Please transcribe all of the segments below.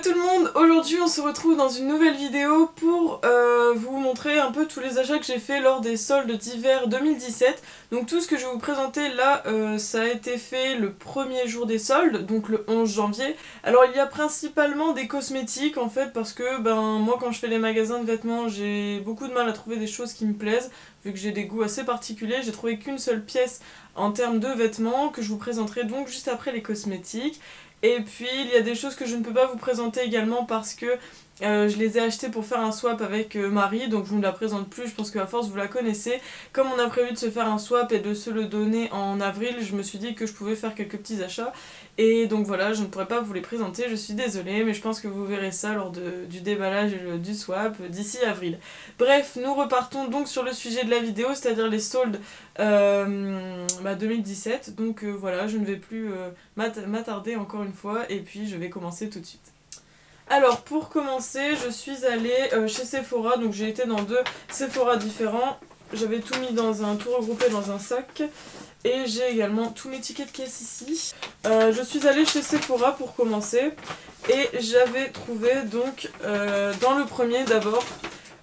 tout le monde, aujourd'hui on se retrouve dans une nouvelle vidéo pour vous montrer un peu tous les achats que j'ai fait lors des soldes d'hiver 2017. Donc tout ce que je vais vous présenter là, ça a été fait le premier jour des soldes, donc le 11 janvier. Alors il y a principalement des cosmétiques en fait parce que moi quand je fais les magasins de vêtements j'ai beaucoup de mal à trouver des choses qui me plaisent vu que j'ai des goûts assez particuliers. J'ai trouvé qu'une seule pièce en termes de vêtements que je vous présenterai donc juste après les cosmétiques. Et puis il y a des choses que je ne peux pas vous présenter également parce que je les ai achetées pour faire un swap avec Marie, donc je ne vous la présente plus, je pense qu'à force vous la connaissez. Comme on a prévu de se faire un swap et de se le donner en avril, je me suis dit que je pouvais faire quelques petits achats. Et donc voilà, je ne pourrais pas vous les présenter, je suis désolée, mais je pense que vous verrez ça lors du déballage et du swap d'ici avril. Bref, nous repartons donc sur le sujet de la vidéo, c'est-à-dire les soldes 2017. Donc voilà, je ne vais plus m'attarder encore une fois, et puis je vais commencer tout de suite. Alors pour commencer, je suis allée chez Sephora, donc j'ai été dans deux Sephora différents. J'avais tout mis tout regroupé dans un sac. Et j'ai également tous mes tickets de caisse ici. Je suis allée chez Sephora pour commencer. Et j'avais trouvé donc dans le premier d'abord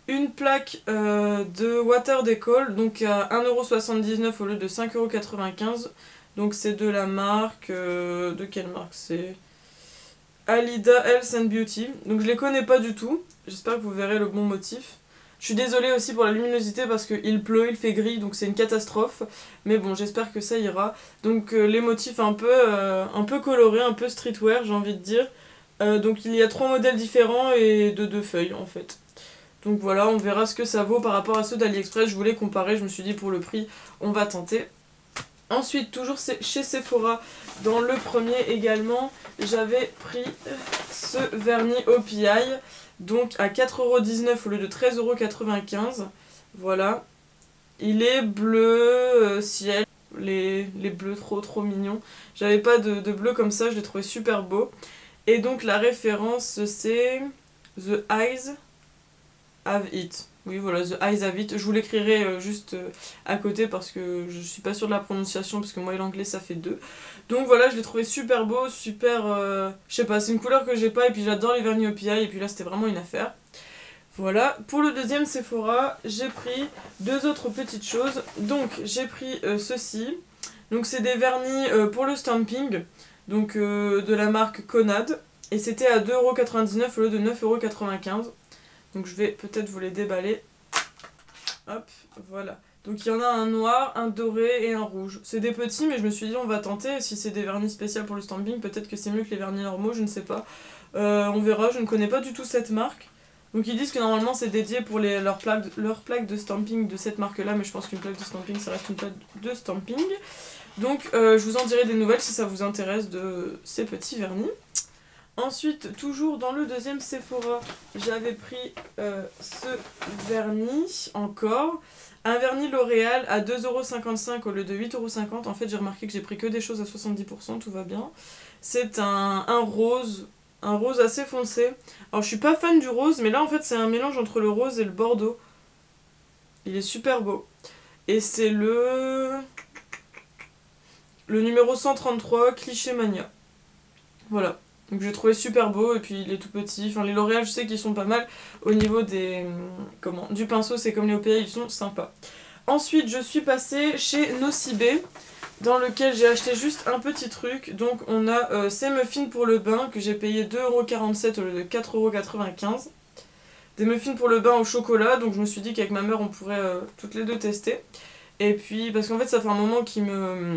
une plaque de Water Decol, donc à 1,79€ au lieu de 5,95€. Donc c'est de la marque... de quelle marque c'est? Alida Health and Beauty. Donc je les connais pas du tout. J'espère que vous verrez le bon motif. Je suis désolée aussi pour la luminosité parce qu'il pleut, il fait gris, donc c'est une catastrophe. Mais bon, j'espère que ça ira. Donc les motifs un peu colorés, un peu streetwear, j'ai envie de dire. Donc il y a 3 modèles différents et de 2 feuilles en fait. Donc voilà, on verra ce que ça vaut par rapport à ceux d'AliExpress. Je voulais comparer, je me suis dit pour le prix, on va tenter. Ensuite, toujours chez Sephora, dans le premier également, j'avais pris ce vernis OPI, donc à 4,19€ au lieu de 13,95€. Voilà. Il est bleu ciel, les bleus trop mignons. J'avais pas de bleu comme ça, je l'ai trouvé super beau. Et donc la référence c'est The Eyes Have It. Oui voilà, The Eyes Have It. Je vous l'écrirai juste à côté parce que je suis pas sûre de la prononciation parce que moi et l'anglais ça fait deux. Donc voilà, je l'ai trouvé super beau, super... je sais pas, c'est une couleur que j'ai pas et puis j'adore les vernis OPI et puis là c'était vraiment une affaire. Voilà, pour le deuxième Sephora, j'ai pris deux autres petites choses. Donc j'ai pris ceci. Donc c'est des vernis pour le stamping, donc de la marque Conad. Et c'était à 2,99€ au lieu de 9,95€. Donc je vais peut-être vous les déballer. Hop, voilà. Donc il y en a un noir, un doré et un rouge. C'est des petits mais je me suis dit on va tenter. Si c'est des vernis spéciaux pour le stamping, peut-être que c'est mieux que les vernis normaux, je ne sais pas. On verra, je ne connais pas du tout cette marque. Donc ils disent que normalement c'est dédié pour leur plaque de stamping de cette marque là. Mais je pense qu'une plaque de stamping ça reste une plaque de stamping. Donc je vous en dirai des nouvelles si ça vous intéresse de ces petits vernis. Ensuite, toujours dans le deuxième Sephora, j'avais pris ce vernis, encore. Un vernis L'Oréal à 2,55€ au lieu de 8,50€. En fait, j'ai remarqué que j'ai pris que des choses à 70%, tout va bien. C'est un rose assez foncé. Alors, je suis pas fan du rose, mais là, en fait, c'est un mélange entre le rose et le bordeaux. Il est super beau. Et c'est le numéro 133, Cliché Mania. Voilà. Donc j'ai trouvé super beau et puis il est tout petit. Enfin les L'Oréal je sais qu'ils sont pas mal au niveau du pinceau, c'est comme les OPI, ils sont sympas. Ensuite je suis passée chez Nocibé dans lequel j'ai acheté juste un petit truc. Donc on a ces muffins pour le bain que j'ai payé 2,47€ au lieu de 4,95€. Des muffins pour le bain au chocolat, donc je me suis dit qu'avec ma mère on pourrait toutes les deux tester. Et puis parce qu'en fait ça fait un moment qui me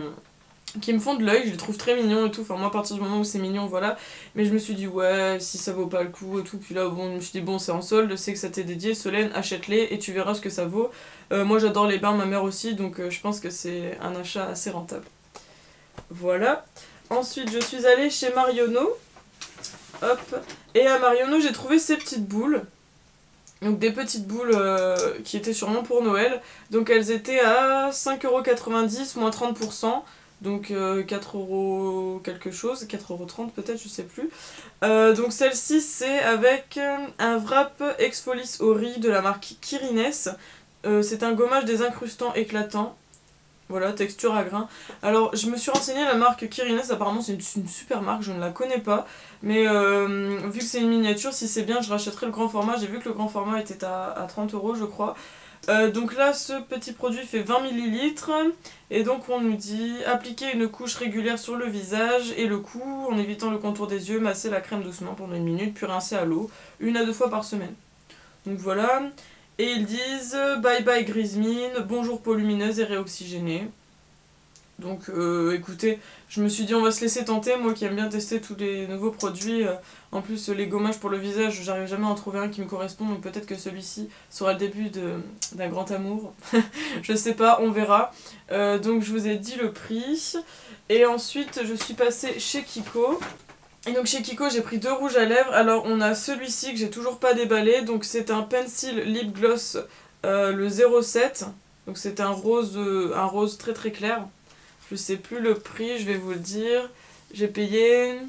font de l'œil, je les trouve très mignons et tout, enfin moi à partir du moment où c'est mignon voilà, mais je me suis dit ouais si ça vaut pas le coup et tout, puis là bon je me suis dit bon c'est en solde, c'est que ça t'est dédié, Solène achète-les et tu verras ce que ça vaut. Moi j'adore les bains, ma mère aussi, donc je pense que c'est un achat assez rentable. Voilà, ensuite je suis allée chez Marionneau, hop, et à Marionneau j'ai trouvé ces petites boules. Donc des petites boules qui étaient sûrement pour Noël, donc elles étaient à 5,90€ moins 30%. Donc 4€ quelque chose, 4,30€ peut-être, je sais plus. Donc celle-ci c'est avec un wrap Exfolis au riz de la marque Kirines. C'est un gommage désincrustant éclatant. Voilà, texture à grain. Alors, je me suis renseignée, la marque Kirines, apparemment c'est une super marque, je ne la connais pas. Mais vu que c'est une miniature, si c'est bien, je rachèterai le grand format. J'ai vu que le grand format était à 30 € je crois. Donc là, ce petit produit fait 20 ml. Et donc on nous dit appliquer une couche régulière sur le visage et le cou en évitant le contour des yeux, masser la crème doucement pendant 1 minute, puis rincer à l'eau 1 à 2 fois par semaine. Donc voilà. Et ils disent bye bye grise mine, bonjour peau lumineuse et réoxygénée. Donc écoutez, je me suis dit on va se laisser tenter, moi qui aime bien tester tous les nouveaux produits. En plus les gommages pour le visage, j'arrive jamais à en trouver un qui me correspond, donc peut-être que celui-ci sera le début d'un grand amour. Je sais pas, on verra. Donc je vous ai dit le prix. Et ensuite je suis passée chez Kiko. Et donc chez Kiko j'ai pris 2 rouges à lèvres. Alors on a celui-ci que j'ai toujours pas déballé, donc c'est un Pencil Lip Gloss le 07. Donc c'est un rose très très clair. Je sais plus le prix, je vais vous le dire. J'ai payé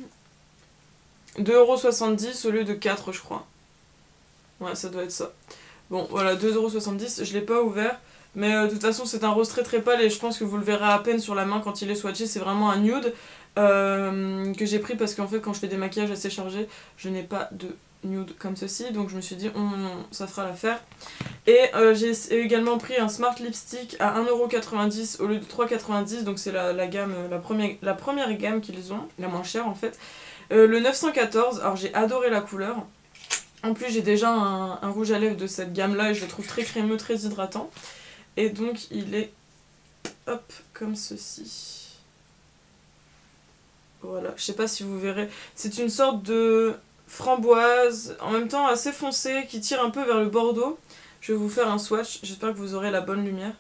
2,70 € au lieu de 4 je crois. Ouais, ça doit être ça. Bon, voilà, 2,70 €, je l'ai pas ouvert. Mais de toute façon, c'est un rose très très pâle et je pense que vous le verrez à peine sur la main quand il est swatché. C'est vraiment un nude que j'ai pris parce qu'en fait, quand je fais des maquillages assez chargés, je n'ai pas de nude comme ceci. Donc je me suis dit, ça fera l'affaire. Et j'ai également pris un Smart Lipstick à 1,90 € au lieu de 3,90 €. Donc c'est la gamme, la première gamme qu'ils ont, la moins chère en fait. Le 914, alors j'ai adoré la couleur. En plus j'ai déjà un rouge à lèvres de cette gamme là et je le trouve très crémeux, très hydratant. Et donc il est hop comme ceci. Voilà, je sais pas si vous verrez. C'est une sorte de framboise, en même temps assez foncé, qui tire un peu vers le bordeaux. Je vais vous faire un swatch, j'espère que vous aurez la bonne lumière.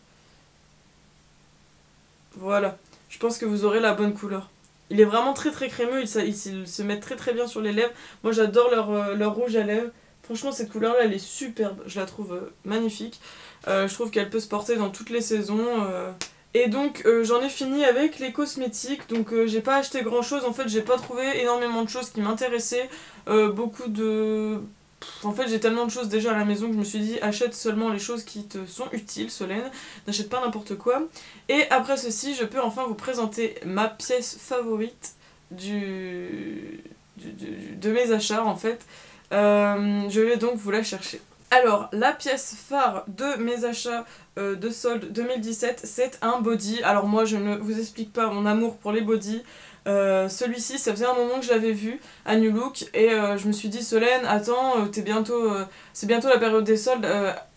Voilà, je pense que vous aurez la bonne couleur. Il est vraiment très très crémeux, il se met très très bien sur les lèvres. Moi j'adore leur rouge à lèvres. Franchement cette couleur là elle est superbe, je la trouve magnifique. Je trouve qu'elle peut se porter dans toutes les saisons. Et donc j'en ai fini avec les cosmétiques. Donc j'ai pas acheté grand chose, en fait j'ai pas trouvé énormément de choses qui m'intéressaient. En fait j'ai tellement de choses déjà à la maison que je me suis dit achète seulement les choses qui te sont utiles, Solène, n'achète pas n'importe quoi. Et après ceci je peux enfin vous présenter ma pièce favorite de mes achats en fait. Je vais donc vous la chercher. Alors la pièce phare de mes achats de solde 2017 c'est un body. Alors moi je ne vous explique pas mon amour pour les bodys. Celui-ci ça faisait un moment que je l'avais vu à New Look et je me suis dit Solène attends c'est bientôt la période des soldes,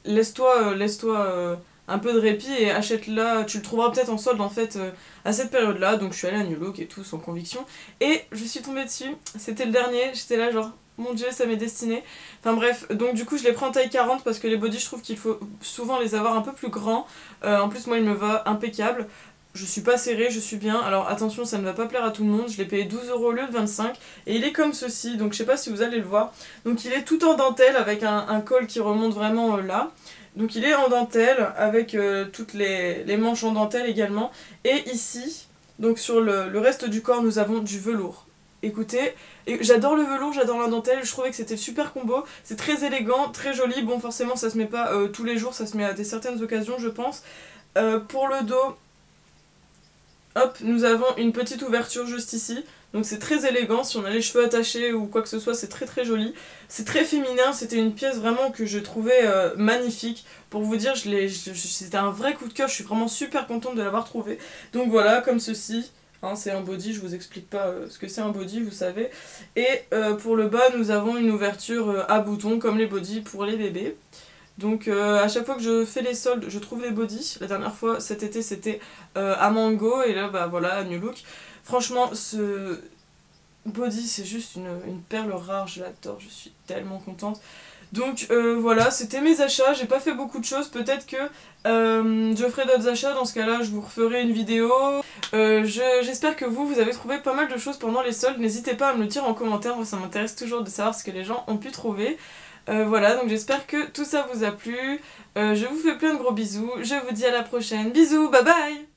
laisse-toi un peu de répit et achète-la, tu le trouveras peut-être en solde en fait à cette période là. Donc je suis allée à New Look et tout sans conviction et je suis tombée dessus, c'était le dernier, j'étais là genre mon dieu ça m'est destiné. Enfin bref, donc du coup je les prends en taille 40 parce que les bodys je trouve qu'il faut souvent les avoir un peu plus grands. En plus moi il me va impeccable. Je suis pas serrée, je suis bien. Alors attention, ça ne va pas plaire à tout le monde. Je l'ai payé 12 € au lieu de 25. Et il est comme ceci, donc je sais pas si vous allez le voir. Donc il est tout en dentelle avec un col qui remonte vraiment là. Donc il est en dentelle avec toutes les manches en dentelle également. Et ici, donc sur le reste du corps, nous avons du velours. Écoutez, j'adore le velours, j'adore la dentelle, je trouvais que c'était le super combo. C'est très élégant, très joli. Bon forcément ça se met pas tous les jours, ça se met à certaines occasions je pense. Pour le dos... Hop, nous avons une petite ouverture juste ici, donc c'est très élégant, si on a les cheveux attachés ou quoi que ce soit, c'est très très joli. C'est très féminin, c'était une pièce vraiment que je trouvais magnifique. Pour vous dire, c'était un vrai coup de cœur, je suis vraiment super contente de l'avoir trouvé. Donc voilà, comme ceci, hein, c'est un body, je vous explique pas ce que c'est un body, vous savez. Et pour le bas, nous avons une ouverture à boutons, comme les bodys pour les bébés. Donc à chaque fois que je fais les soldes, je trouve les bodys. La dernière fois, cet été, c'était à Mango et là, bah voilà, à New Look. Franchement, ce body, c'est juste une perle rare, je l'adore, je suis tellement contente. Donc voilà, c'était mes achats, j'ai pas fait beaucoup de choses, peut-être que je ferai d'autres achats, dans ce cas-là, je vous referai une vidéo. J'espère que vous avez trouvé pas mal de choses pendant les soldes, n'hésitez pas à me le dire en commentaire, moi ça m'intéresse toujours de savoir ce que les gens ont pu trouver. Voilà, donc j'espère que tout ça vous a plu. Je vous fais plein de gros bisous. Je vous dis à la prochaine. Bisous, bye bye!